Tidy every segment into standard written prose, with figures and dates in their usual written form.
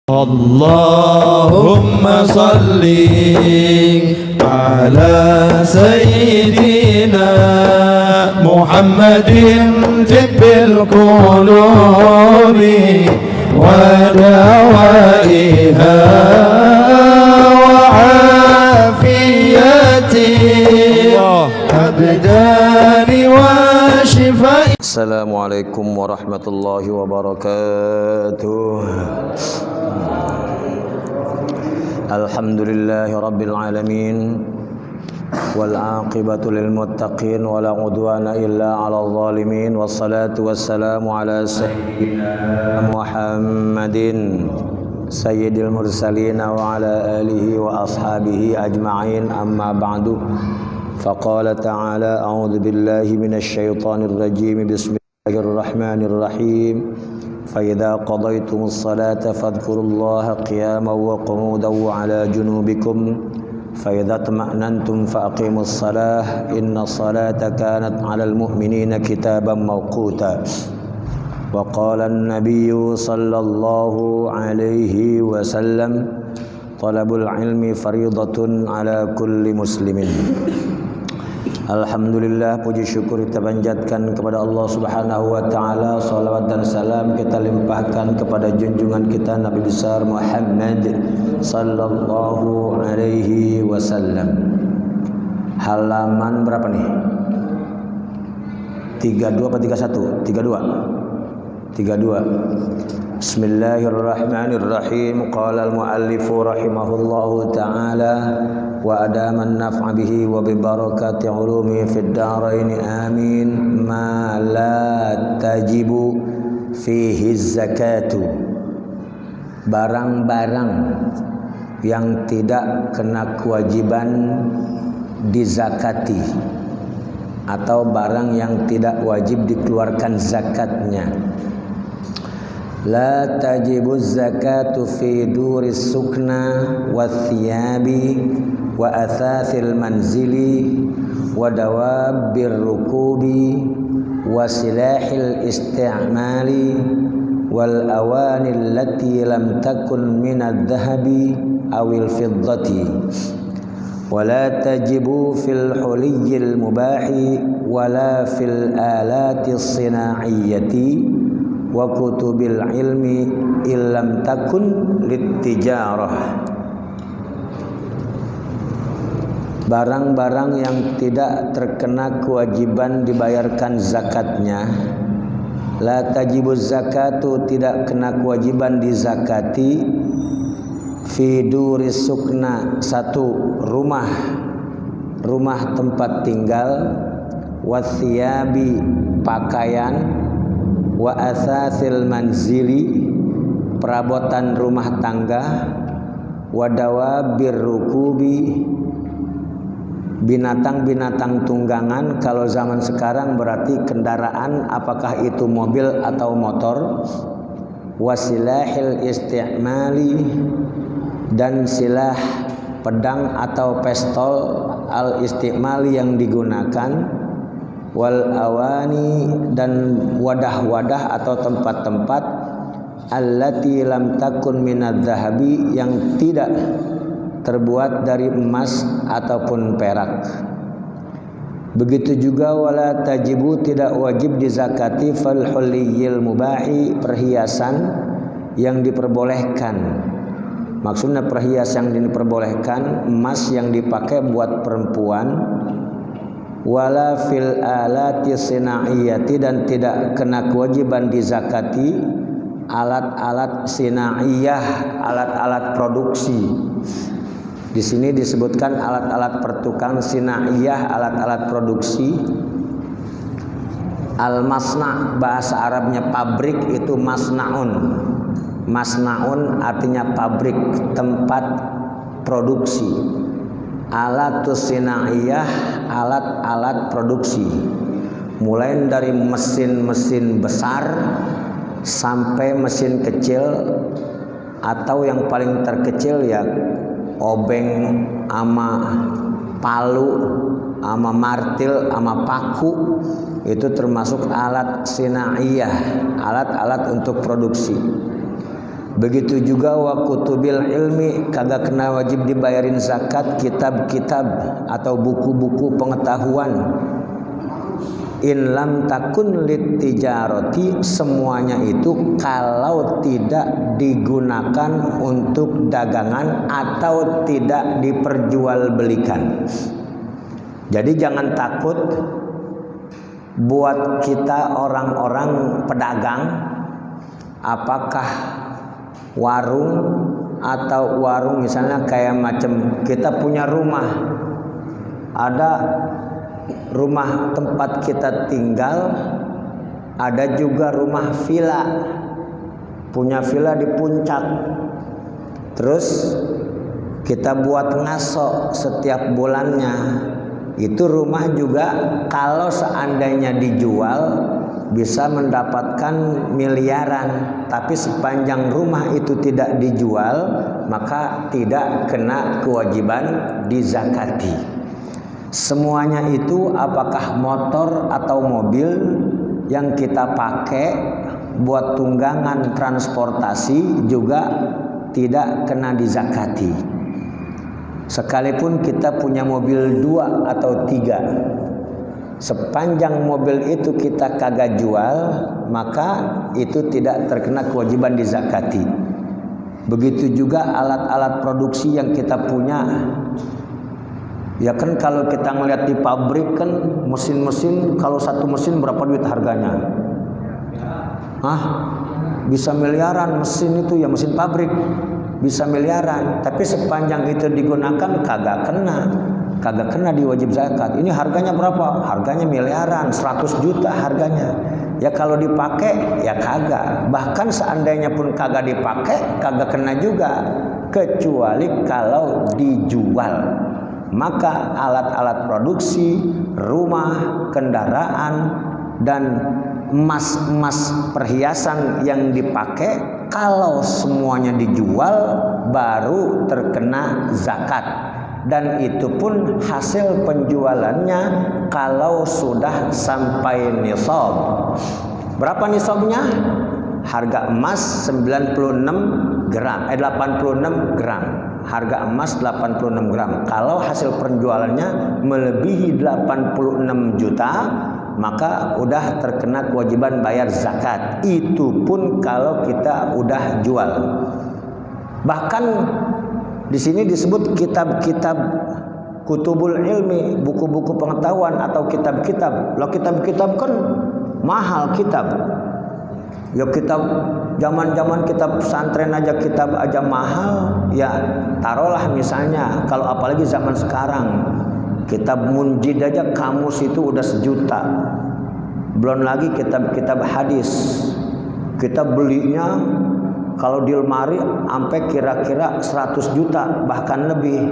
Allahumma salli ala sayyidina Muhammadin tibbil qulubi wa dawaiha wa afiyati abdani wa shifai. Assalamualaikum warahmatullahi wabarakatuh. Alhamdulillahi rabbil alamin wal aqibatu lil muttaqin wala udwana illa 'alal zalimin wassalatu wassalamu ala sayyidina Muhammadin sayyidil mursalin wa ala alihi wa ashabihi ajma'in, amma ba'du. Faqala ta'ala a'udzu billahi minasy syaithanir rajim. Bismillahirrahmanirrahim. فَإِذَا قَضَيْتُمُ الصَّلَاةَ فَاذْكُرُوا اللَّهَ قِيَامًا وَقُعُودًا وَعَلَى جُنُوبِكُمْ فَإِذَا اطْمَأْنَنْتُمْ فَأَقِيمُوا الصَّلَاةَ إِنَّ الصَّلَاةَ كَانَتْ عَلَى الْمُؤْمِنِينَ كِتَابًا مَوْقُوتًا. وقال النبي صلى الله عليه وسلم طلب العلم فريضة على كل مسلم. Alhamdulillah, puji syukur kita panjatkan kepada Allah Subhanahu wa taala. Salawat dan salam kita limpahkan kepada junjungan kita Nabi besar Muhammad sallallahu alaihi wasallam. Halaman berapa nih? 32 apa 31? 32. Bismillahirrahmanirrahim. Qala al-muallifu rahimahullahu ta'ala wa adaman naf'a bihi wa bi barakati ulumi fid dharain amin. Ma la tajibu fihi zakatu, barang-barang yang tidak kena kewajiban dizakati atau barang yang tidak wajib dikeluarkan zakatnya. La tajibu zakatu fi duris sukna wa thiyabi wa athathil manzili wa dawabbir rukubi wa silahil isti'mali wal awani allati lam takun minad dhahabi awil fiddati. ولا تجب في الحلي المباح ولا في الآلات الصناعية وكتب العلم إن لم تكن للتجارة. Barang-barang yang tidak terkena kewajiban dibayarkan zakatnya. La tajibuz zakatu, tidak kena kewajiban dizakati. Fi duris sukna, satu rumah tempat tinggal, wathiyabi pakaian, wa athathil manzili perabotan rumah tangga, wa dawabir rukubi binatang-binatang tunggangan. Kalau zaman sekarang berarti kendaraan, apakah itu mobil atau motor, wasilahil isti'mali dan silah pedang atau pistol al-istimali yang digunakan, wal awani dan wadah-wadah atau tempat-tempat allati lam takun minadz zahabi yang tidak terbuat dari emas ataupun perak. Begitu juga wala tajibu, tidak wajib dizakati fal huliyil mubahi, perhiasan yang diperbolehkan. Maksudnya perhiasan yang diperbolehkan, emas yang dipakai buat perempuan, wala fil alati sinaiyati, dan tidak kena kewajiban dizakati alat-alat sinaiyah, alat-alat produksi. Di sini disebutkan alat-alat pertukang, sinaiyah, alat-alat produksi. Al-masna, bahasa Arabnya pabrik, itu masnaun. Masnaun artinya pabrik, tempat produksi. Alatus sinaiyah, alat-alat produksi, mulai dari mesin-mesin besar sampai mesin kecil, atau yang paling terkecil ya obeng ama palu ama martil ama paku, itu termasuk alat sinaiyah, alat-alat untuk produksi. Begitu juga wa kutubil ilmi, kagak kena wajib dibayarin zakat kitab-kitab atau buku-buku pengetahuan. In lam takun litijarati, semuanya itu kalau tidak digunakan untuk dagangan atau tidak diperjualbelikan. Jadi jangan takut buat kita orang-orang pedagang, apakah warung atau warung misalnya kayak macam kita punya rumah, ada rumah tempat kita tinggal, ada juga rumah villa, punya villa di puncak, terus kita buat ngaso setiap bulannya. Itu rumah juga kalau seandainya dijual bisa mendapatkan miliaran, tapi sepanjang rumah itu tidak dijual maka tidak kena kewajiban dizakati. Semuanya itu apakah motor atau mobil yang kita pakai buat tunggangan transportasi juga tidak kena dizakati. Sekalipun kita punya mobil 2 atau 3, sepanjang mobil itu kita kagak jual maka itu tidak terkena kewajiban dizakati. Begitu juga alat-alat produksi yang kita punya. Ya kan kalau kita ngeliat di pabrik kan mesin-mesin, kalau satu mesin berapa duit harganya? Bisa miliaran mesin itu ya, mesin pabrik bisa miliaran, tapi sepanjang itu digunakan kagak kena diwajib zakat. Ini harganya berapa? Harganya miliaran, 100 juta harganya. Ya kalau dipakai ya kagak. Bahkan seandainya pun kagak dipakai kagak kena juga, kecuali kalau dijual. Maka alat-alat produksi, rumah, kendaraan, dan emas perhiasan yang dipakai kalau semuanya dijual baru terkena zakat, dan itu pun hasil penjualannya kalau sudah sampai nisab. Berapa nisabnya? Harga emas 86 gram, 86 gram. Harga emas 86 gram. Kalau hasil penjualannya melebihi 86 juta, maka udah terkena kewajiban bayar zakat. Itu pun kalau kita udah jual. Bahkan di sini disebut kitab-kitab kutubul ilmi, buku-buku pengetahuan atau kitab-kitab. Loh, kitab-kitab kan mahal kitab. Ya kitab zaman-zaman kitab pesantren aja, kitab aja mahal. Ya taruhlah misalnya kalau apalagi zaman sekarang, kitab munjid aja kamus itu udah 1 juta. Belum lagi kitab-kitab hadis. Kita belinya kalau di lemari sampai kira-kira 100 juta bahkan lebih.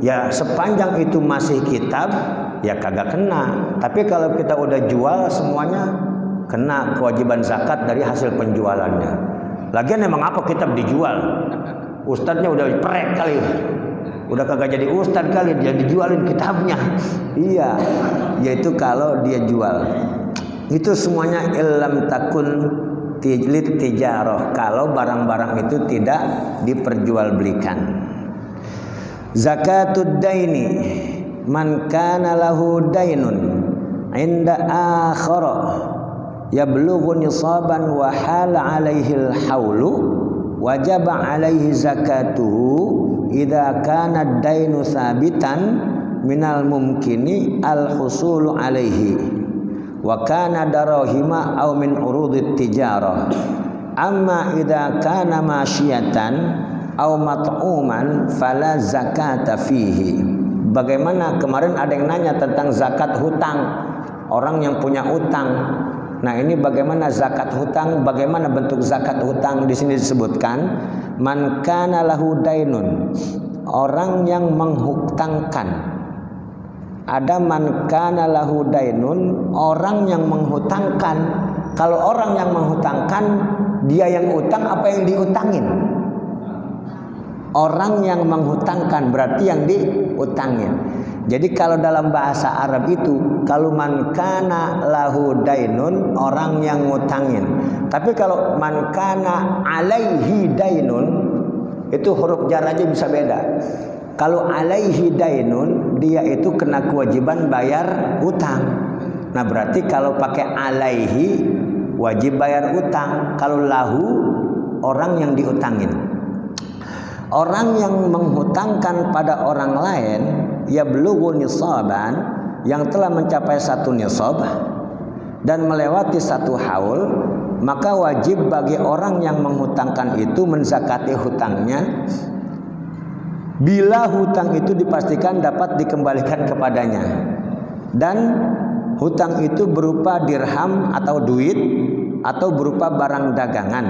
Ya sepanjang itu masih kitab ya kagak kena. Tapi kalau kita udah jual semuanya kena kewajiban zakat dari hasil penjualannya. Lagian emang apa kitab dijual? Ustadznya udah perek kali. Udah kagak jadi ustadz kali, dia dijualin kitabnya. Iya, yaitu kalau dia jual. Itu semuanya illam takun lit tijarah, kalau barang-barang itu tidak diperjualbelikan. Zakatud daini, man kana lahu dainun inda akhara yablughu nisaban wa hala alaihi al-haulu wajaba alaihi zakatuhu idza kana ad-dainu thabitan minal mumkini al-husulu alaihi wa kana darahima aw min urudit tijarah. Amma idza kana masyiyatan aw mat'uman fala zakata fihi. Bagaimana kemarin ada yang nanya tentang zakat hutang, orang yang punya utang. Nah, ini bagaimana zakat hutang? Bagaimana bentuk zakat hutang? Di sini disebutkan man kana lahu dainun, orang yang menghutangkan. Ada man kana lahu dainun, orang yang menghutangkan. Kalau orang yang menghutangkan, dia yang utang apa yang diutangin? Orang yang menghutangkan berarti yang diutangin. Jadi kalau dalam bahasa Arab itu, kalau man kana lahu dainun, orang yang ngutangin. Tapi kalau man kana alaihi dainun, itu huruf jar aja bisa beda. Kalau alaihi dainun, dia itu kena kewajiban bayar utang. Nah berarti kalau pakai alaihi, wajib bayar utang. Kalau lahu, orang yang diutangin. Orang yang menghutangkan pada orang lain, ya belughu nisaban, yang telah mencapai 1 nisab dan melewati 1 haul, maka wajib bagi orang yang menghutangkan itu menzakati hutangnya bila hutang itu dipastikan dapat dikembalikan kepadanya, dan hutang itu berupa dirham atau duit atau berupa barang dagangan.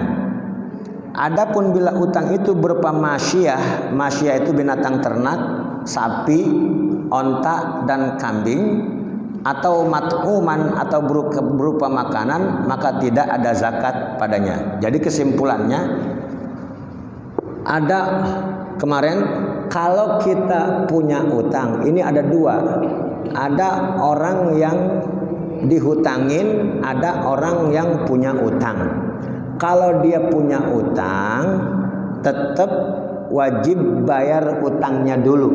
Adapun bila utang itu berupa masyiyah, masyiyah itu binatang ternak, sapi, onta dan kambing, atau mat'uman atau berupa makanan, maka tidak ada zakat padanya. Jadi kesimpulannya ada kemarin, kalau kita punya utang, ini ada 2. Ada orang yang dihutangin, ada orang yang punya utang. Kalau dia punya utang, tetap wajib bayar utangnya dulu.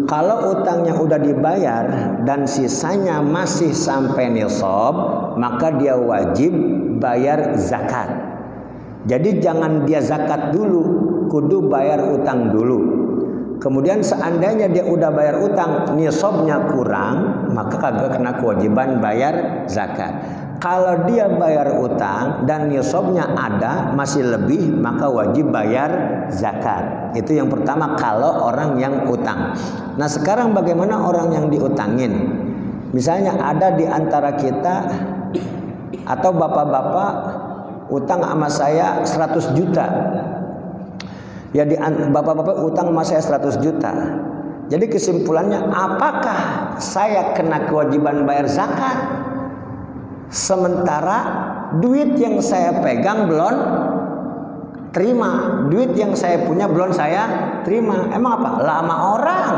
Kalau utangnya udah dibayar dan sisanya masih sampai nisab, maka dia wajib bayar zakat. Jadi jangan dia zakat dulu, kudu bayar utang dulu. Kemudian seandainya dia udah bayar utang, nisabnya kurang, maka kagak kena kewajiban bayar zakat. Kalau dia bayar utang dan nisabnya ada, masih lebih, maka wajib bayar zakat. Itu yang pertama kalau orang yang utang. Nah sekarang bagaimana orang yang diutangin? Misalnya ada di antara kita atau bapak-bapak utang sama saya 100 juta. Ya bapak-bapak utang sama saya 100 juta. Jadi kesimpulannya, apakah saya kena kewajiban bayar zakat? Sementara duit yang saya pegang belum terima, duit yang saya punya belum saya terima. Emang apa? Lama orang,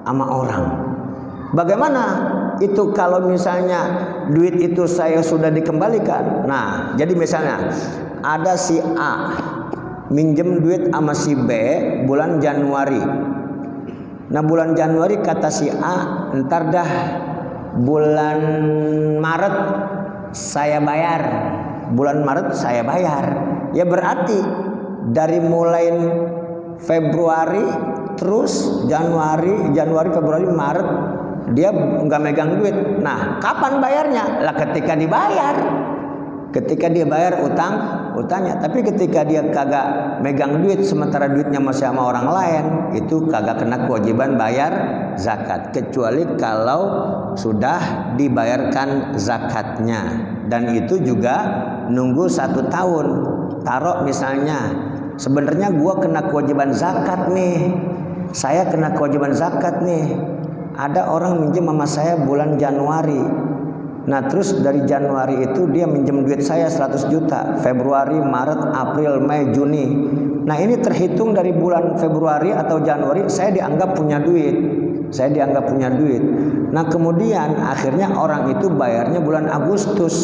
sama orang. Bagaimana itu kalau misalnya duit itu saya sudah dikembalikan? Nah, jadi misalnya ada si A minjem duit sama si B bulan Januari. Nah bulan Januari kata si A, ntar dah bulan Maret saya bayar. Bulan Maret saya bayar. Ya berarti dari mulai Februari terus Januari, Februari, Maret dia nggak megang duit. Nah kapan bayarnya? Lah ketika dibayar. Ketika dia bayar utangnya. Tapi ketika dia kagak megang duit, sementara duitnya masih sama orang lain, itu kagak kena kewajiban bayar zakat, kecuali kalau sudah dibayarkan zakatnya. Dan itu juga nunggu 1 tahun. Taruh misalnya, sebenarnya gua kena kewajiban zakat nih, saya kena kewajiban zakat nih. Ada orang minjem sama saya bulan Januari. Nah terus dari Januari itu dia minjem duit saya 100 juta. Februari, Maret, April, Mei, Juni. Nah ini terhitung dari bulan Februari atau Januari saya dianggap punya duit. Nah kemudian akhirnya orang itu bayarnya bulan Agustus.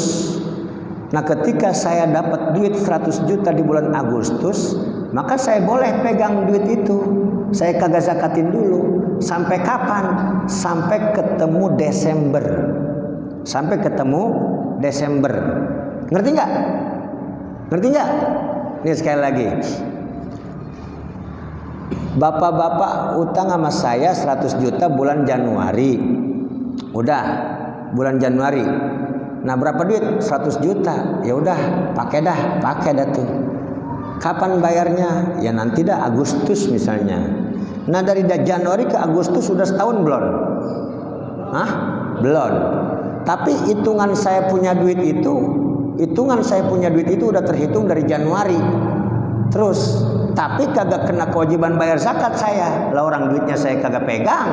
Nah ketika saya dapat duit 100 juta di bulan Agustus, maka saya boleh pegang duit itu. Saya kagak zakatin dulu. Sampai kapan? Sampai ketemu Desember. Ngerti nggak? Ini sekali lagi. Bapak-bapak utang sama saya 100 juta bulan Januari. Udah, bulan Januari. Nah, berapa duit? 100 juta. Ya udah, pakai dah tuh. Kapan bayarnya? Ya nanti dah Agustus misalnya. Nah, dari Januari ke Agustus sudah setahun belum? Hah? Belum. Tapi hitungan saya punya duit itu udah terhitung dari Januari. Terus, tapi kagak kena kewajiban bayar zakat saya. Lah orang duitnya saya kagak pegang.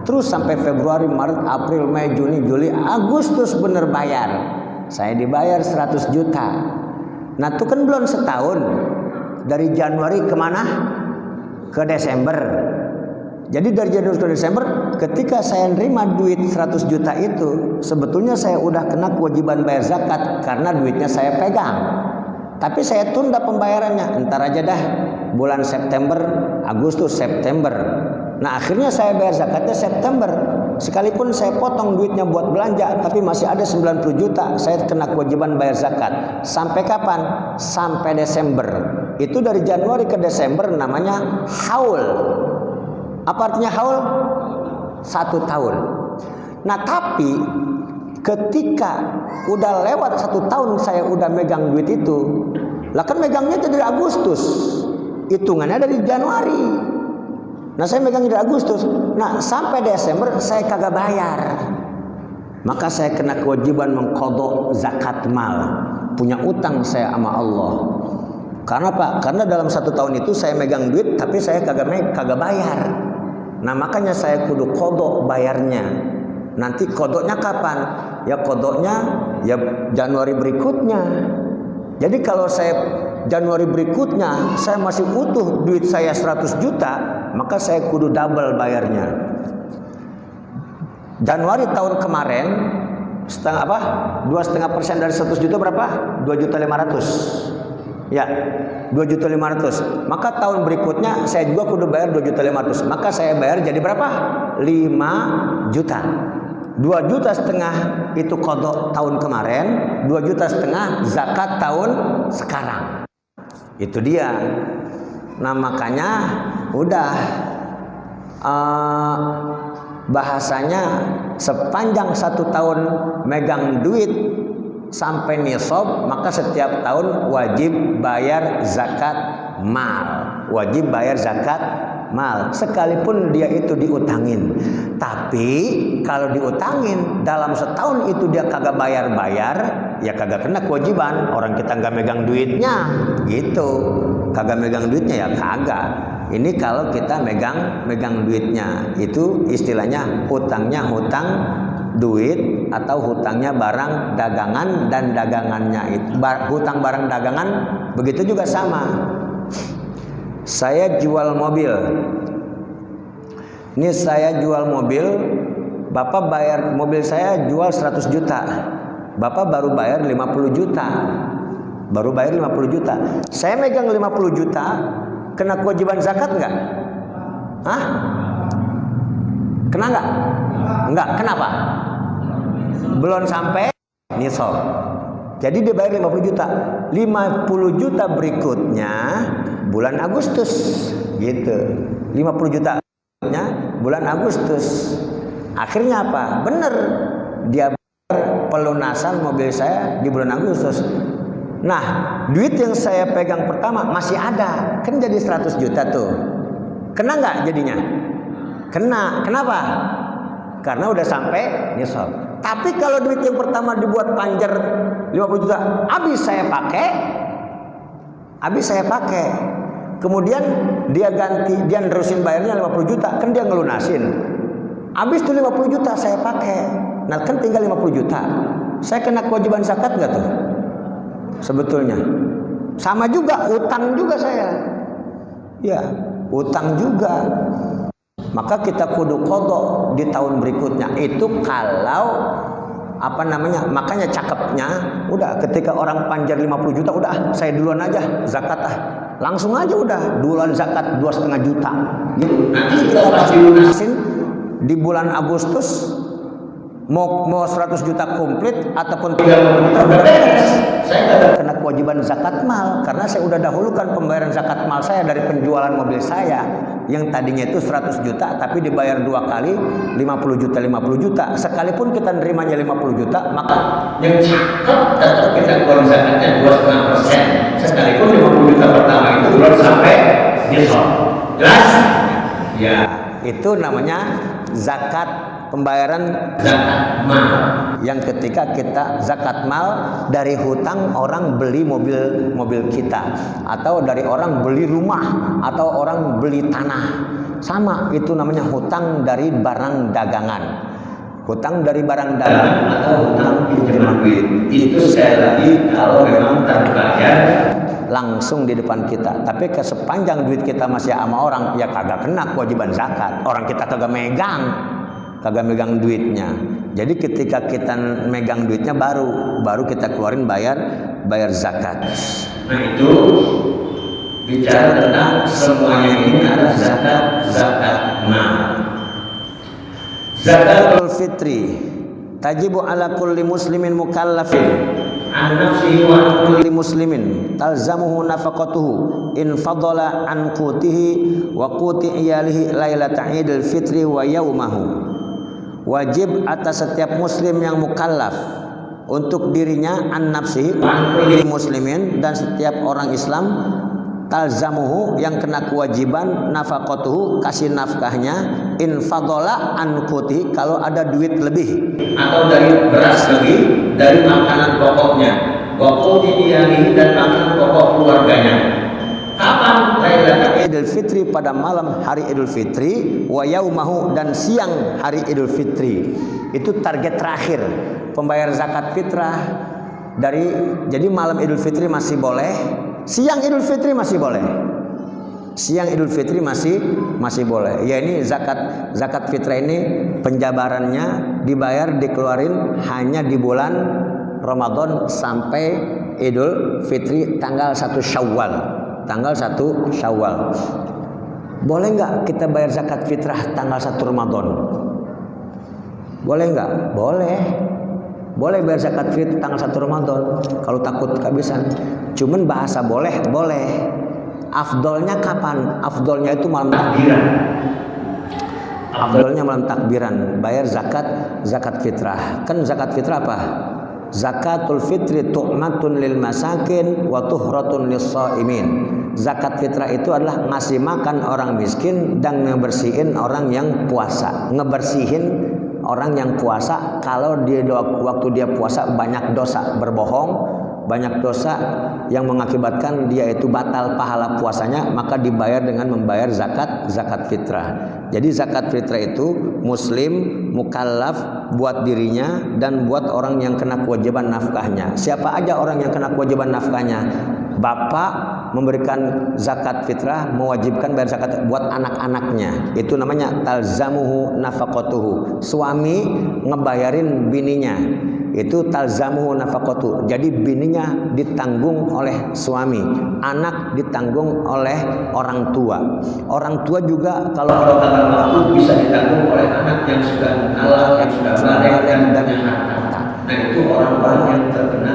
Terus sampai Februari, Maret, April, Mei, Juni, Juli, Agustus bener bayar. Saya dibayar 100 juta. Nah itu kan belum setahun. Dari Januari kemana? Ke Desember. Jadi dari Januari ke Desember, ketika saya nerima duit 100 juta itu, sebetulnya saya udah kena kewajiban bayar zakat karena duitnya saya pegang. Tapi saya tunda pembayarannya, entar aja dah, bulan September, Agustus, September. Nah akhirnya saya bayar zakatnya September. Sekalipun saya potong duitnya buat belanja, tapi masih ada 90 juta, saya kena kewajiban bayar zakat. Sampai kapan? Sampai Desember. Itu dari Januari ke Desember namanya haul. Apa artinya haul? 1 tahun. Nah tapi ketika udah lewat 1 tahun saya udah megang duit itu, lah kan megangnya dari Agustus, hitungannya dari Januari. Nah saya megangnya dari Agustus. Nah sampai Desember saya kagak bayar, maka saya kena kewajiban mengqadha zakat mal. Punya utang saya sama Allah. Karena Pak, karena dalam 1 tahun itu saya megang duit tapi saya kagak bayar. Nah makanya saya kudu qadha bayarnya. Nanti qadhanya kapan? Ya qadhanya ya Januari berikutnya. Jadi kalau saya Januari berikutnya saya masih utuh duit saya 100 juta, maka saya kudu double bayarnya. Januari tahun kemarin setengah apa? 2,5% dari 100 juta berapa? 2.500.000. Ya, 2.500.000. Maka tahun berikutnya saya juga kudu bayar 2.500.000. Maka saya bayar jadi berapa? 5 juta. 2,5 juta itu qadha tahun kemarin, 2,5 juta zakat tahun sekarang. Itu dia. Nah makanya udah bahasanya sepanjang 1 tahun megang duit sampai nisab, maka setiap tahun wajib bayar zakat mal. Wajib bayar zakat mal, sekalipun dia itu diutangin. Tapi kalau diutangin dalam setahun itu dia kagak bayar-bayar, ya kagak kena kewajiban. Orang kita nggak megang duitnya, gitu. Kagak megang duitnya ya kagak. Ini kalau kita megang duitnya, itu istilahnya hutangnya hutang duit atau hutangnya barang dagangan, dan dagangannya itu hutang barang dagangan begitu juga sama. Saya jual mobil. Ini saya jual mobil, Bapak bayar mobil saya jual 100 juta. Bapak baru bayar 50 juta. Baru bayar 50 juta. Saya megang 50 juta, kena kewajiban zakat enggak? Hah? Kena enggak? Enggak. Kenapa? Belum sampai nisab. Jadi dia bayar 50 juta. 50 juta berikutnya bulan Agustus, gitu. 50 juta bulan Agustus. Akhirnya apa? Bener, dia bayar pelunasan mobil saya di bulan Agustus. Nah, duit yang saya pegang pertama masih ada, kan jadi 100 juta tuh. Kena nggak jadinya? Kena. Kenapa? Karena udah sampai nisab. Tapi kalau duit yang pertama dibuat panjer 50 juta, habis saya pakai. Kemudian dia nerusin bayarnya 50 juta, kan dia ngelunasin. Habis tuh 50 juta saya pakai. Nah, kan tinggal 50 juta. Saya kena kewajiban zakat enggak tuh? Sebetulnya. Sama juga, utang juga saya. Ya, utang juga. Maka kita kudu qadha di tahun berikutnya. Itu kalau makanya cakepnya udah ketika orang panjar 50 juta udah saya duluan aja zakat langsung aja udah duluan zakat 2,5 juta gitu. Nanti kita pasti lunasin di bulan Agustus, mau 100 juta komplit ataupun 30 juta udah beres. Saya nggak kena kewajiban zakat mal karena saya udah dahulukan pembayaran zakat mal saya dari penjualan mobil saya yang tadinya itu 100 juta tapi dibayar 2 kali 50 juta. Sekalipun kita nerimanya 50 juta, maka yang cakep tetap kita keluar zakatnya 2,5%. Sekalipun 50 juta pertama itu belum sampai nisab. Jelas? Ya, itu namanya zakat, pembayaran zakat mal. Yang ketika kita zakat mal dari hutang orang beli mobil kita, atau dari orang beli rumah, atau orang beli tanah, sama itu namanya hutang dari barang dagangan. Hutang dari barang dagangan atau hutang pinjaman duit itu saya lagi kalau memang terbayar langsung di depan kita. Tapi sepanjang duit kita masih sama orang, ya kagak kena kewajiban zakat. Orang kita kagak megang duitnya. Jadi ketika kita megang duitnya baru kita keluarin bayar zakat. Nah itu bicara tentang semuanya ini adalah zakat mal. Zakatul fitri tajibu ala kulli muslimin mukallafin an nafsihi wa an kulli muslimin talzamuhu nafaqatuhu in fadala an qutihi wa quti iyalihi lailata idul fitri wa yaumahu. Wajib atas setiap muslim yang mukallaf untuk dirinya an nafsihi kulli muslimin dan setiap orang Islam talzamuhu yang kena kewajiban nafaqatuhu kasih nafkahnya in fadala an qutihi kalau ada duit lebih atau dari beras lebih dari makanan pokoknya wa quti iyalihi dan makanan pokok keluarganya. Kapan? Lailatul Idul Fitri pada malam hari Idul Fitri wa yaumahu dan siang hari Idul Fitri. Itu target terakhir pembayar zakat fitrah jadi malam Idul Fitri masih boleh, siang Idul Fitri masih boleh. Siang Idul Fitri masih boleh. Ya ini zakat fitrah ini penjabarannya dikeluarin hanya di bulan Ramadan sampai Idul Fitri tanggal 1 Syawal. Tanggal 1 Syawal. Boleh nggak kita bayar zakat fitrah tanggal 1 Ramadan? Boleh nggak? Boleh. Boleh bayar zakat fitrah tanggal 1 Ramadan. Kalau takut kehabisan. Cuman bahasa boleh. Afdolnya kapan? Afdolnya itu malam takbiran. Afdolnya malam takbiran. Bayar zakat fitrah. Kan zakat fitrah apa? Zakatul fitri tu'matun lil masakin wa tuhratun lis shaimin. Zakat fitrah itu adalah ngasih makan orang miskin dan ngebersihin orang yang puasa. Ngebersihin orang yang puasa kalau waktu dia puasa banyak dosa, berbohong, banyak dosa yang mengakibatkan dia itu batal pahala puasanya, maka dibayar dengan membayar zakat fitrah. Jadi zakat fitrah itu muslim mukallaf buat dirinya dan buat orang yang kena kewajiban nafkahnya. Siapa aja orang yang kena kewajiban nafkahnya? Bapak memberikan zakat fitrah, mewajibkan bayar zakat buat anak-anaknya. Itu namanya talzamuhu nafaqatuhu. Suami ngebayarin bininya. Itu talzamuhu nafaqatuhu. Jadi bininya ditanggung oleh suami, anak ditanggung oleh orang tua. Orang tua juga kalau tanggal waktu bisa ditanggung oleh anak yang sudah halal, yang sudah balik dan punya harta. Nah itu orang-orang yang terkena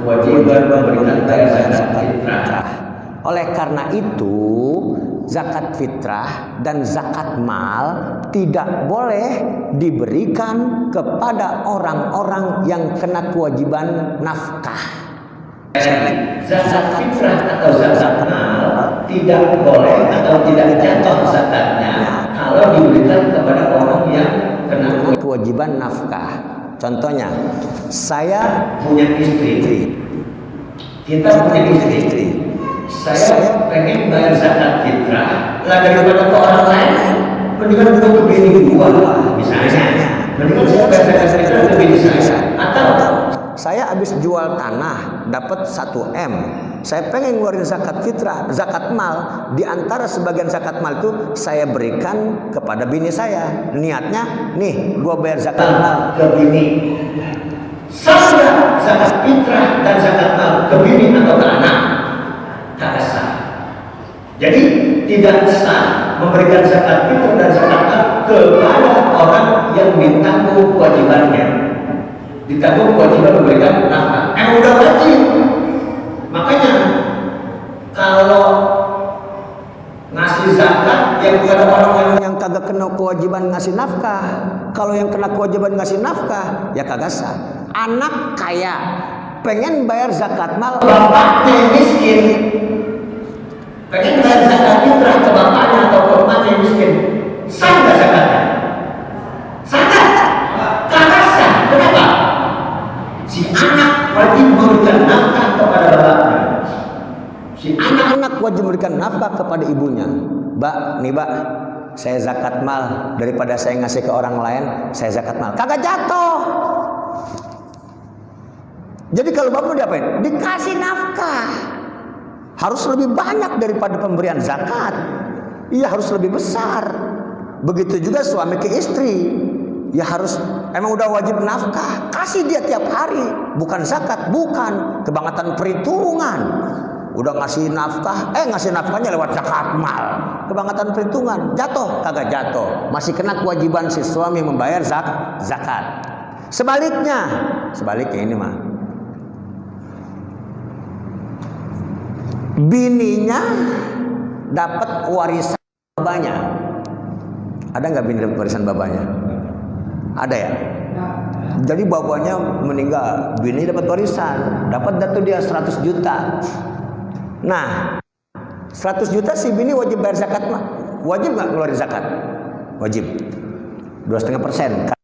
kewajiban memberikan bayar zakat fitrah. Oleh karena itu zakat fitrah dan zakat mal tidak boleh diberikan kepada orang-orang yang kena kewajiban nafkah. Zakat fitrah atau zakat mal tidak boleh atau tidak jatuh zakatnya kalau diberikan kepada orang yang kena kewajiban nafkah. Contohnya, saya punya istri, kita punya istri. Saya pengen bayar zakat fitrah lah daripada ke orang lain, mendingan untuk bini gua misalnya, mendingan saya bayar zakat fitrah untuk bini saya. Atau saya habis jual tanah dapat 1 M, saya pengen ngeluarin zakat fitrah, zakat mal. Di antara sebagian zakat mal itu saya berikan kepada bini saya. Niatnya nih gua bayar zakat mal ke bini. Sah zakat fitrah dan zakat mal ke bini atau ke anak? Tak sah. Jadi tidak sah memberikan zakat fitrah dan zakat mal kepada orang yang ditanggung kewajibannya. Ditanggung kewajiban memberikan nafkah. Udah wajib. Makanya kalau ngasih zakat yang kepada orang-orang yang kagak kena kewajiban ngasih nafkah, kalau yang kena kewajiban ngasih nafkah ya kagak sah. Anak kaya pengen bayar zakat mal, bapaknya miskin, pengen bayar zakat fitrah ke bapaknya atau ke emaknya miskin, sah nggak zakatnya? Sah nggak? Kagak sah. Kenapa? Si anak wajib memberikan nafkah kepada bapaknya. Si anak wajib memberikan nafkah kepada ibunya. Mbak, nih mbak, saya zakat mal, daripada saya ngasih ke orang lain, saya zakat mal. Kagak jatuh. Jadi kalau bapak mau diapain? Dikasih nafkah. harus lebih banyak daripada pemberian zakat. Ia harus lebih besar. Begitu juga suami ke istri. Ya harus, emang udah wajib nafkah, kasih dia tiap hari. Bukan zakat, bukan kebangetan perhitungan. Udah ngasih nafkah, ngasih nafkahnya lewat zakat mal. Kebangetan perhitungan, jatuh kagak jatuh. Masih kena kewajiban si suami membayar zakat. Sebaliknya ini mah. Bininya dapat warisan babanya. Ada nggak bini dapat warisan babanya? Ada ya? Jadi babanya meninggal, bini dapat warisan, dapat datu dia 100 juta. Nah, 100 juta si bini wajib bayar zakat mah. Wajib nggak keluarin zakat? Wajib. 2,5%.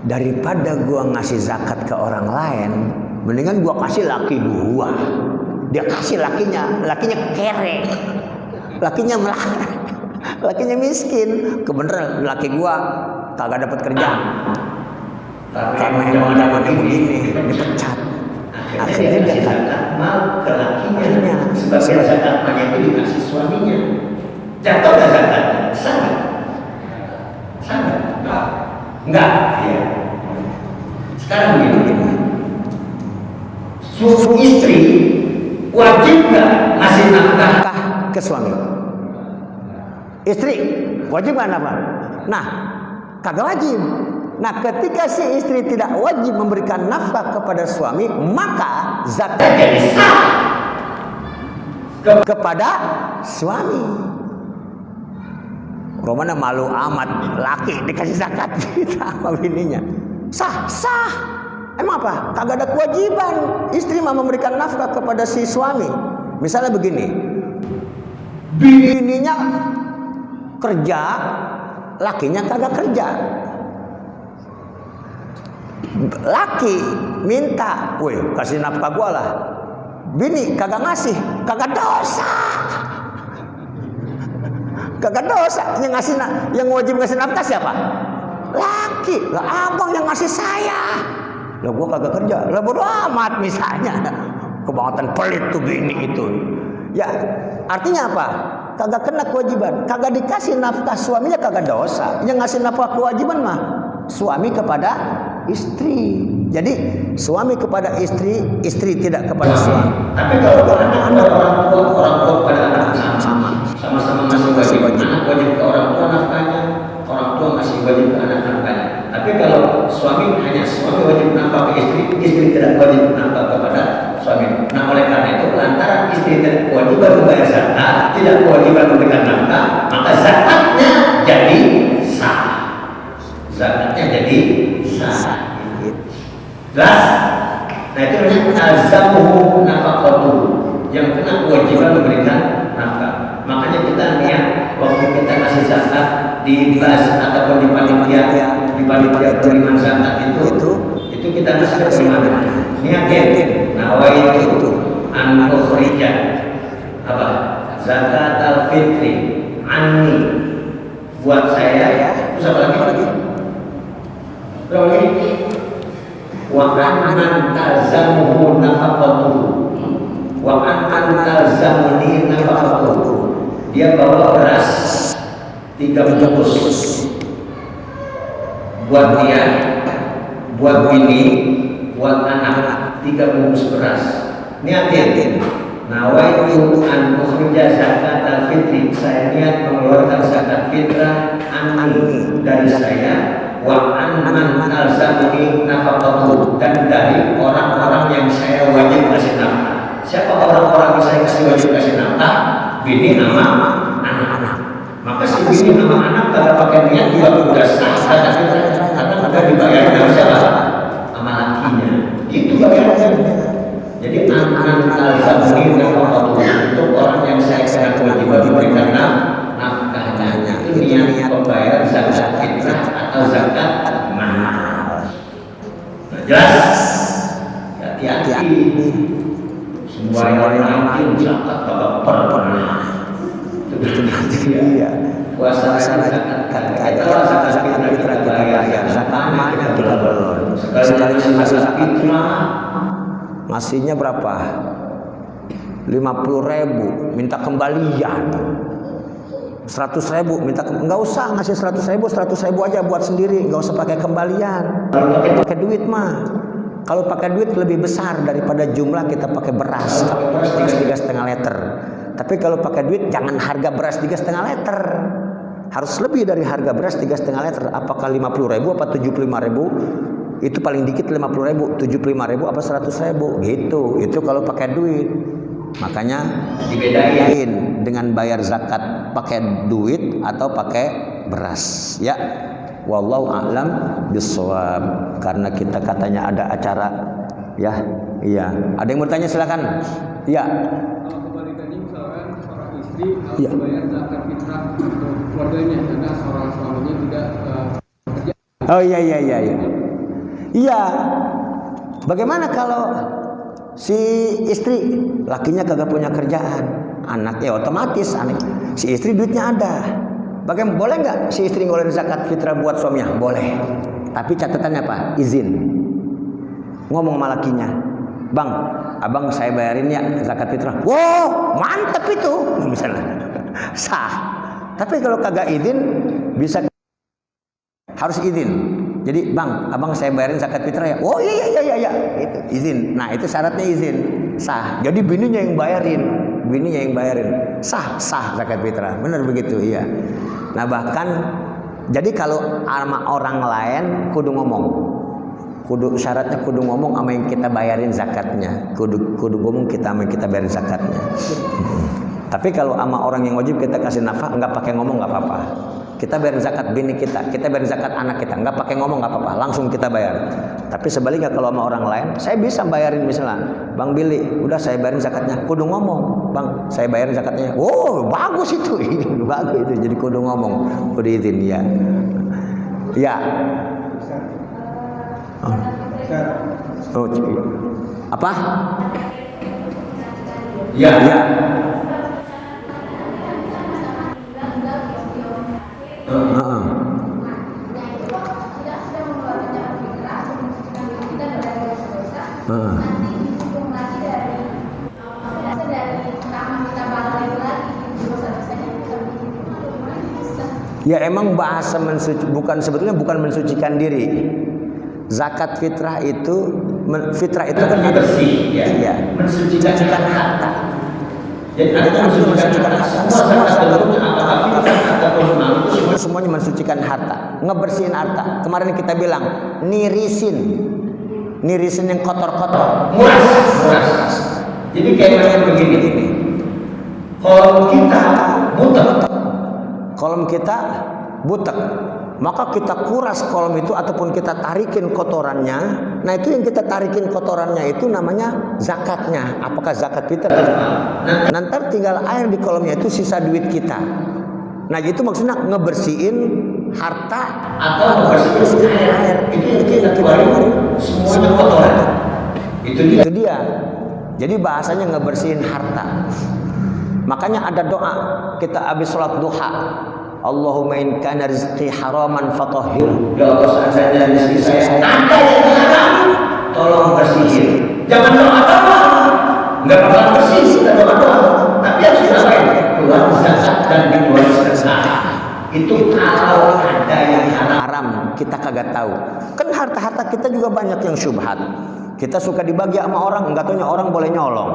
Daripada gua ngasih zakat ke orang lain, mendingan gua kasih laki gua. Dia kasih lakinya kere, lakinya melarat, lakinya miskin. Kebeneran laki gua kagak dapat kerja karena emang zamannya begini, dipecat. Akhirnya dia zakat mal ke lakinya, sebagai zakat mal itu dikasih suaminya. Jatuh gak zakat? Sangat. Enggak. Ya. Sekarang begini. Istri wajib nggak ngasih nafkah ke suami? Istri wajib nggak nafkah? Nah, kagak wajib. Nah, ketika si istri tidak wajib memberikan nafkah kepada suami, maka zakat jadi sah kepada suami. Romana malu amat, laki dikasih zakat sama bininya. Sah. Emang apa? Kagak ada kewajiban istri mah memberikan nafkah kepada si suami. Misalnya begini, bininya kerja, lakinya kagak kerja. Laki minta, woi kasih nafkah gua lah. Bini kagak ngasih, kagak dosa. Kagak dosa. Yang wajib ngasih nafkah siapa? Laki. Lah abang yang ngasih saya. Lah gua kagak kerja. Lah bodo amat misalnya. Kebangetan pelit tuh bini itu. Ya, artinya apa? Kagak kena kewajiban. Kagak dikasih nafkah suaminya kagak dosa. Yang ngasih nafkah kewajiban mah suami kepada istri. Jadi suami kepada istri, istri tidak kepada suami. Tapi kalau anak orang tua kepada anak sama-sama masih wajib. Anak wajib ke orang tua nafkahnya, orang tua masih wajib ke anak nafkahnya. Tapi kalau suami hanya suami wajib nafkah ke istri, istri tidak wajib nafkah kepada suami. Nah oleh karena itu lantaran istri tidak kewajiban membayar zakat, tidak kewajiban memberikan nafkah, maka zakatnya jadi sah. Zakatnya jadi sah. Jelas? Nah itu namanya alzamuhu nafaqatuhu, yang kena kewajiban memberikan nafkah. Makanya kita niat waktu kita kasih zakat di bas ataupun di panitia penerimaan zakat itu kita kasih ke mana? Niatin. Nawaitu an ukhrija apa? Zakat al-fitri anni buat saya. Terus apa lagi? Berapa lagi? Wa an talzamuhu nafaqatuhu wa an talzamuni nafaqatuhu. Dia bawa beras 3 bungkus buat dia, buat bini, buat anak 3 bungkus beras. Niatin. Nawaitu an ukhrija zakat al-fitri. Saya niat mengeluarkan zakat fitrah anni dari saya, wa an alzamuni nafaqatuhu, dan dari orang-orang yang saya wajib kasih nafkah. Siapa orang-orang yang saya wajib kasih nafkah? Bini sama anak-anak. Maka si bini sama anak kalau pakai niat juga udah sah zakat fitrah, karena udah dibayar dari siapa? Sama lakinya. Itu bayarannya. Jadi an alzamuni nafaqatuhu untuk orang yang saya kewajiban memberikan nafkahnya. Itu niat pembayaran zakat fitrah atau zakat mal. Jelas? Hati-hati. Semua yang lain zakat kagak pernah. Itu dia. Puasa zakat fitrah kita bayar. Zakat malnya kita belum. Sekali ngasih zakat fitrah, ngasihnya berapa? 50.000 minta kembalian, 100.000 minta nggak usah ngasih 100.000 aja buat sendiri, nggak usah pakai kembalian. Pakai duit mah, kalau pakai duit lebih besar daripada jumlah kita pakai beras 3,5 liter. Tapi kalau pakai duit jangan harga beras 3,5 liter, harus lebih dari harga beras 3,5 liter. Apakah 50.000 apa 75.000? Itu paling dikit 50.000, 75.000 apa 100.000 gitu. Itu kalau pakai duit. Makanya dibedain dengan bayar zakat pakai duit atau pakai beras. Ya, wallahu a'lam bishawab. Karena kita katanya ada acara, ya, iya. Ada yang bertanya silakan. Ya. Kembali tadi misalkan seorang istri harus Ya. bayar zakat fitrah untuk keluarganya karena seorang suaminya tidak bekerja. Oh iya. Iya. Bagaimana kalau si istri lakinya kagak punya kerjaan, anaknya otomatis anak si istri duitnya ada. Bagaimana, boleh nggak si istri ngeluarin zakat fitrah buat suaminya? Boleh. Tapi catatannya apa? Izin. Ngomong sama lakinya, bang, abang saya bayarin ya zakat fitrah. Wow, mantep itu, misalnya sah. Tapi kalau kagak izin, bisa harus izin. Jadi bang, abang saya bayarin zakat fitrah ya. Oh iya, itu izin. Nah itu syaratnya izin, sah. Jadi bininya yang bayarin, sah zakat fitrah. Benar begitu, iya. Nah bahkan, jadi kalau sama orang lain kudu ngomong, syaratnya kudu ngomong sama yang kita bayarin zakatnya, kudu ngomong kita sama yang kita bayarin zakatnya. Tapi kalau sama orang yang wajib kita kasih nafkah, nggak pakai ngomong nggak apa-apa. Kita bayarin zakat bini kita bayarin zakat anak kita, nggak pakai ngomong nggak apa-apa, langsung kita bayar. Tapi sebaliknya kalau sama orang lain, saya bisa bayarin misalnya, Bang Billy, udah saya bayarin zakatnya, kudu ngomong, Bang, saya bayarin zakatnya. Oh, bagus itu, bagus itu, jadi kudu ngomong, kudu izin ya. Ya. Oh, apa? Ya. Ya emang bahasa sebetulnya bukan mensucikan diri. Zakat fitrah itu kan bersih, ya. Mensucikan harta. Jadi ada mensucikan harta. Semua zakat itu semuanya mensucikan harta, ngebersihin harta. Kemarin kita bilang nirisin yang kotor-kotor. Muras. Jadi kayak begini. Kolom kita butek, maka kita kuras kolom itu ataupun kita tarikin kotorannya. Nah itu yang kita tarikin kotorannya itu namanya zakatnya. Apakah zakat fitrah? Nanti tinggal air di kolomnya itu sisa duit kita. Nah itu maksudnya ngebersihin harta atau ngebersihin air. Itu yang kita keluarin semuanya kotoran. Itu dia. Jadi bahasanya ngebersihin harta. Makanya ada doa kita habis sholat duha. Allahumma in kana rizqi haraman fatahhir. Ya Allah, seandainya rezeki saya ada yang haram, tolong bersihin. Jangan doa-doa. Enggak bakal bersih kita doa-doa. Tapi harus dilakukan keluar zakat dan keluar sedekah. Itu kalau ada yang haram kita kagak tahu. Kan harta-harta kita juga banyak yang syubhat. Kita suka dibagi sama orang, enggak taunya orang boleh nyolong.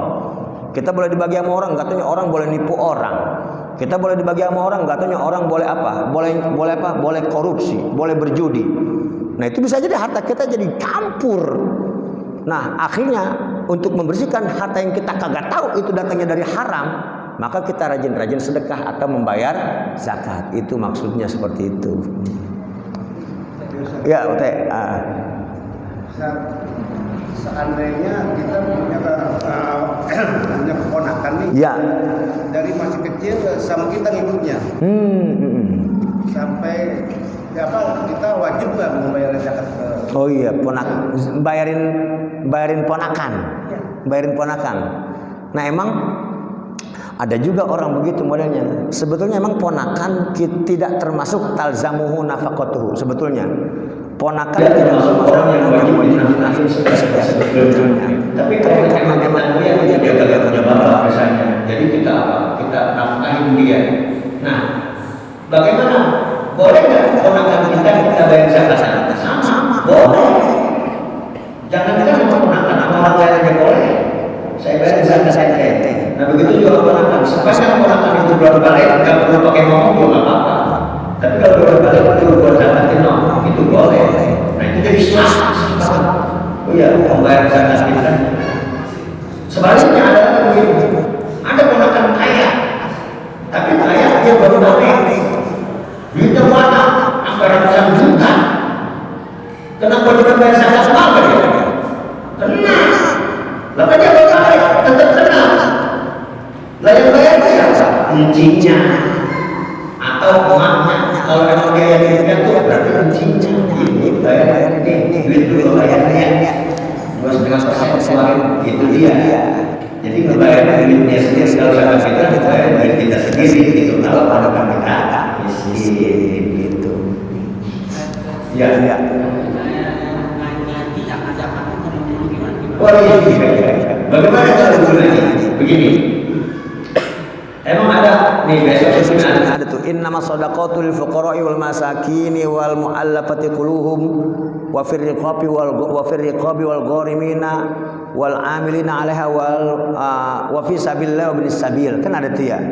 Kita boleh dibagi sama orang, enggak taunya orang boleh nipu orang. Kita boleh dibagi sama orang, enggak taunya orang boleh apa? Boleh apa? Boleh korupsi, boleh berjudi. Nah, itu bisa jadi harta kita jadi campur. Nah, akhirnya untuk membersihkan harta yang kita kagak tahu itu datangnya dari haram, maka kita rajin-rajin sedekah atau membayar zakat. Itu maksudnya seperti itu. Ya, Ute. Seandainya kita punya keponakan nih, ya. Dari masih kecil sama kita ngikutnya, sampai kita wajib nggak membayar zakat? Oh iya, bayarin ponakan, bayarin ponakan. Nah emang ada juga orang begitu modelnya. Sebetulnya emang ponakan tidak termasuk talzamuhu nafaqatuhu sebetulnya. Ponakan Dia tidak termasuk termasuk orang yang wajib dinafkahi sebetulnya. Tapi kalau memang kita lihat dia tidak punya bapak misalnya, jadi kita apa? Kita nafkahin dia. Nah, bagaimana? Boleh nggak ponakan kita bayar zakat? Sama, boleh. Jangan-jangan sama ponakan sama orang lain aja boleh. Saya bayar zakat saya. Nah begitu juga ponakan. Sepanjang ponakan itu belum balik, nggak perlu pakai ngomong juga nggak apa-apa. Tapi kalau belum balik itu buat zakatin itu boleh. Nah itu jadi sah. Oh iya, pembayaran zakat kita. Sebaliknya ada begini. Ada ponakan kaya, tapi kaya dia baru balik. Duitnya banyak, sampai ratusan juta. Kenapa dia bayar zakat apa ya? Kena. Lalu dia balik, tetap kena. Lah yang bayar siapa? Kuncinya atau emaknya. Kalau emang dia yang punya tuh berarti kuncinya. Ini bayar ini, duit dulu bayarnya. 2,5% keluarin, itu dia. Jadi ngebayar duitnya sendiri. Kalau zakat kita bayar duit kita sendiri gitu. Kalau ada kita miskin gitu. Ya. Oh iya. Bagaimana cara gunanya? Begini. Emang ada nih besok ada tuh innama shadaqatu lil fuqara'i wal masakini wal mu'allafati quluhum wa fir riqabi wal gharimina wal amilina 'alaiha wa fi sabilillah wa ibnis sabil. Kan ada tuh ya.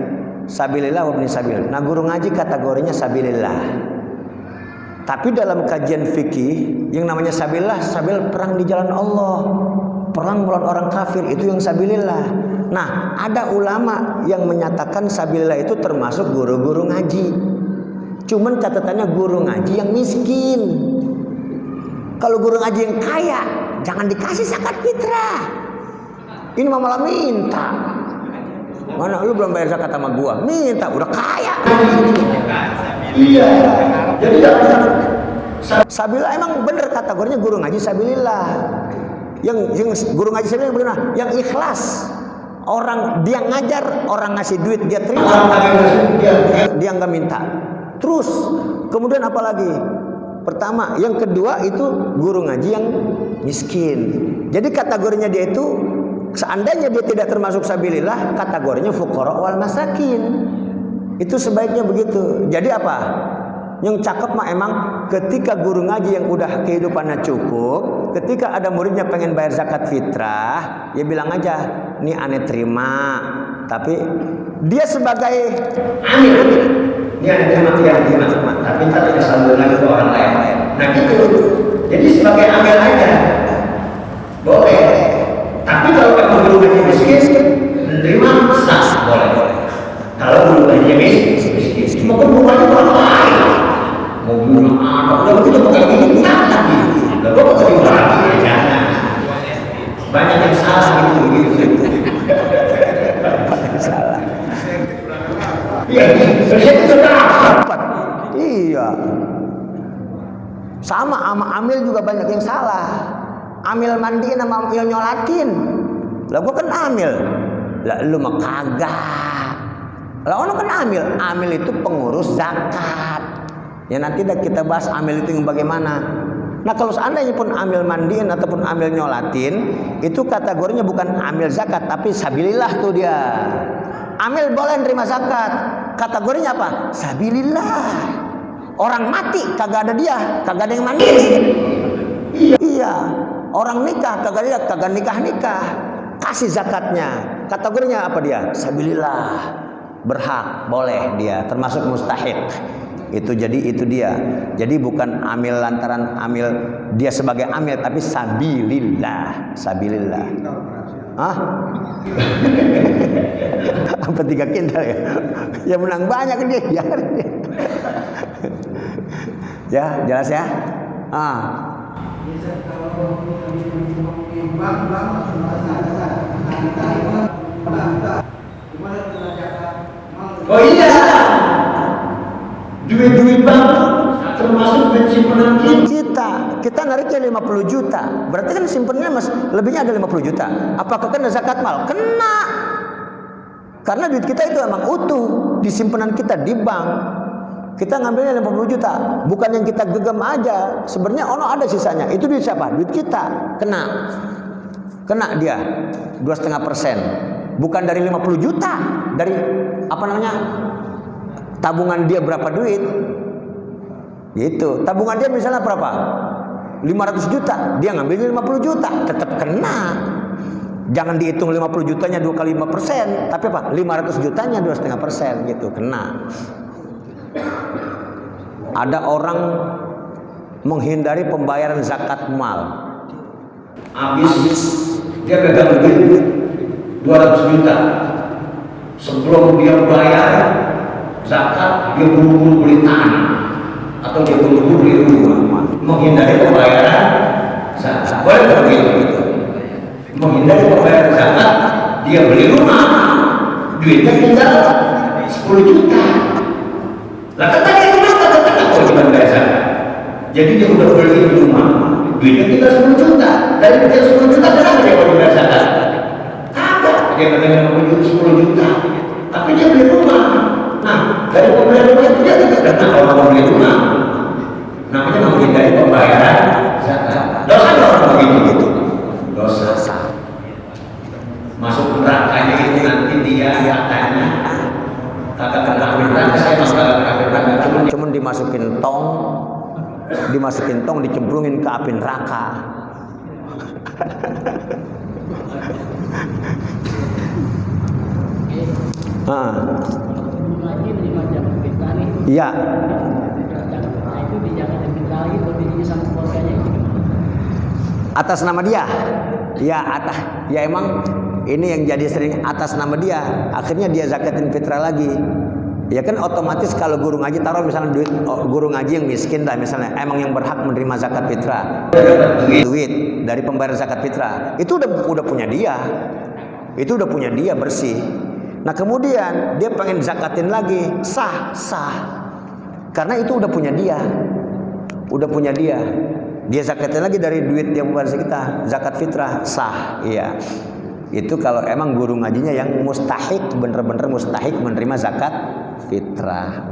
Sabilillah wa ibnis sabil. Nah, guru ngaji kategorinya sabilillah. Tapi dalam kajian fikih yang namanya sabilillah, sabil perang di jalan Allah. Perang melawan orang kafir itu yang sabilillah. Nah, ada ulama yang menyatakan sabilillah itu termasuk guru-guru ngaji. Cuman catatannya guru ngaji yang miskin. Kalau guru ngaji yang kaya, jangan dikasih zakat fitrah. Ini malah minta. Mana lu belum bayar zakat sama gua? Minta, udah kaya. Iya. Jadi sabilillah emang bener kategorinya guru ngaji sabilillah. Yang guru ngaji sabilillah benar, yang ikhlas. Orang dia ngajar, orang ngasih duit dia terima, dia nggak minta. Terus kemudian apa lagi? Pertama, yang kedua itu guru ngaji yang miskin. Jadi kategorinya dia itu seandainya dia tidak termasuk sabilillah, kategorinya fuqara wal masakin. Itu sebaiknya begitu. Jadi apa? Yang cakep mah emang ketika guru ngaji yang udah kehidupannya cukup, ketika ada muridnya pengen bayar zakat fitrah, ya bilang aja, nih aneh terima. Tapi dia sebagai amil, ini aneh terima, tapi kita tidak sambung lagi ke orang lain. Nah gitu. Jadi sebagai amil aja, boleh. Tapi kalau memang guru ngaji miskin, menerima sah, boleh. Kalau guru ngaji miskin, cuma guru ngaji orang lain. Mau bunuh anak, udah begitu pakai gini, lagi. Lalu kok terima lagi, jangan. Banyak yang salah gitu. salah. Iya, itu dapat. Iya. Sama amil juga banyak yang salah. Amil mandiin sama amil nyolatin. Lah gua kan amil. Lah lu mah kagak. Lah ono kan amil. Amil itu pengurus zakat. Ya nanti kita bahas amil itu yang bagaimana. Nah kalau seandainya pun amil mandiin ataupun amil nyolatin, itu kategorinya bukan amil zakat tapi sabilillah tuh dia. Amil boleh nerima zakat. Kategorinya apa? Sabilillah. Orang mati kagak ada dia, kagak ada yang mandiin. Iya. Orang nikah kagak nikah. Kasih zakatnya. Kategorinya apa dia? Sabilillah. Berhak, boleh dia, termasuk mustahik. Itu dia. Jadi bukan amil lantaran amil dia sebagai amil tapi sabilillah. Hah? Apa 3 kintal ya? Ya menang banyak dia. Ya, jelas ya? Oh iya. Duit bank termasuk duit simpanan kita nariknya 50 juta. Berarti kan simpenannya lebihnya ada 50 juta. Apakah kena zakat mal? Kena. Karena duit kita itu emang utuh di simpanan kita di bank. Kita ngambilnya 50 juta. Bukan yang kita genggam aja. Sebenarnya ono ada sisanya. Itu duit siapa? Duit kita. Kena dia 2,5%. Bukan dari 50 juta. Dari apa namanya? Tabungan dia berapa duit? Gitu. Tabungan dia misalnya berapa? 500 juta. Dia ngambilnya 50 juta. Tetap kena. Jangan dihitung 50 jutanya 2 kali 5%, tapi apa? 500 jutanya 2,5% gitu, kena. Ada orang menghindari pembayaran zakat mal. Habis dia pegang duit 200 juta. Sebelum dia bayar zakat, dia buru-buru beli tanah atau dia buru-buru beli rumah, menghindari pembayaran zakat. Boleh begitu. Menghindari pembayaran zakat, dia beli rumah, duitnya tinggal 10 juta. Lah kan tadi itu mas kata kewajiban bayar zakat. Jadi dia udah beli rumah, duitnya tinggal 10 juta. Dari tinggal 10 juta kenapa dia wajib bayar zakat? Kagak, dia kena 10 juta. Tapi dia beli rumah. Nah, dari pembelian rumah itu dia tidak kena kalau mau beli rumah. Namanya menghindari pembayaran zakat. Dosa orang begitu. Dosa. Masuk nerakanya itu nanti dia katanya kata neraka saya masalah cuman dimasukin tong dicemplungin ke api neraka. Iya. Atas nama dia. Ya emang ini yang jadi sering atas nama dia. Akhirnya dia zakatin fitrah lagi. Ya kan otomatis kalau guru ngaji taruh misalnya duit guru ngaji yang miskin dah misalnya, emang yang berhak menerima zakat fitrah. Duit dari pembayaran zakat fitrah. Itu udah punya dia. Itu udah punya dia bersih. Nah, kemudian dia pengen zakatin lagi, sah. Karena itu udah punya dia. Dia zakatin lagi dari duit yang pembayaran kita, zakat fitrah, sah. Iya. Itu kalau emang guru ngajinya yang mustahik, bener-bener mustahik menerima zakat fitrah.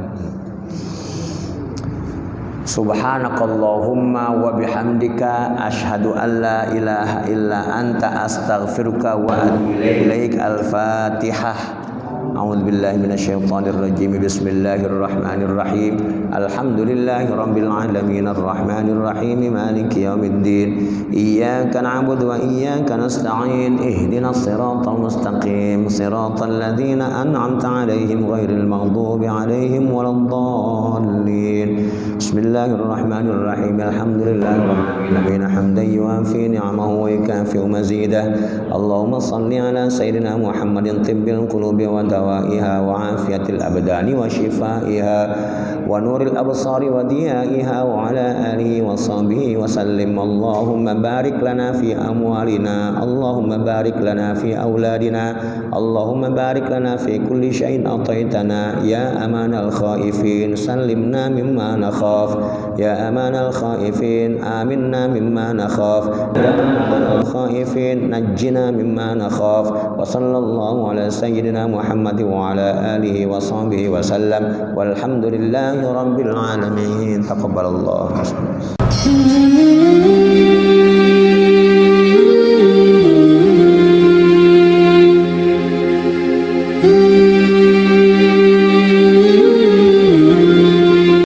Subhanakallahumma wa bihamdika asyhadu an la ilaha illa anta astaghfiruka wa atubu ilaik. Al-Fatihah. A'udzu billahi minasyaitonir rajim. Bismillahirrahmanirrahim. Alhamdulillahi rabbil alamin arrahmanir rahim maliki yaumiddin. Iyyaka na'budu wa iyyaka nasta'in. Ihdinas siratal mustaqim. Siratal ladzina an'amta 'alaihim ghairil maghdubi 'alaihim waladdallin. Bismillahirrahmanirrahim. Alhamdulillahi rabbil alamin hamdan yuwafi ni'amahu wa yukafi'u mazidah. Allahumma shalli ala sayyidina Muhammadin tibbil qulubi wa dawaiha wa afiyatil abdani wa shifaiha wa nuril absari wa diyaiha wa ala alihi wa sahbihi wa sallim. Allahumma barik lana fi amwalina, Allahumma barik lana fi auladina, Allahumma barik lana fi kulli syai'in ataitana. Ya amanal khaifin sallimna mimma nakhaf, ya amanal khaifin aminna mimma nakhaf, ya amanal khaifin najjina mimma nakhaf. Wa sallallahu ala sayyidina Muhammad wa ala alihi wa sahbihi wa sallam. Walhamdulillahi rabbil alamin. Taqabbalallah.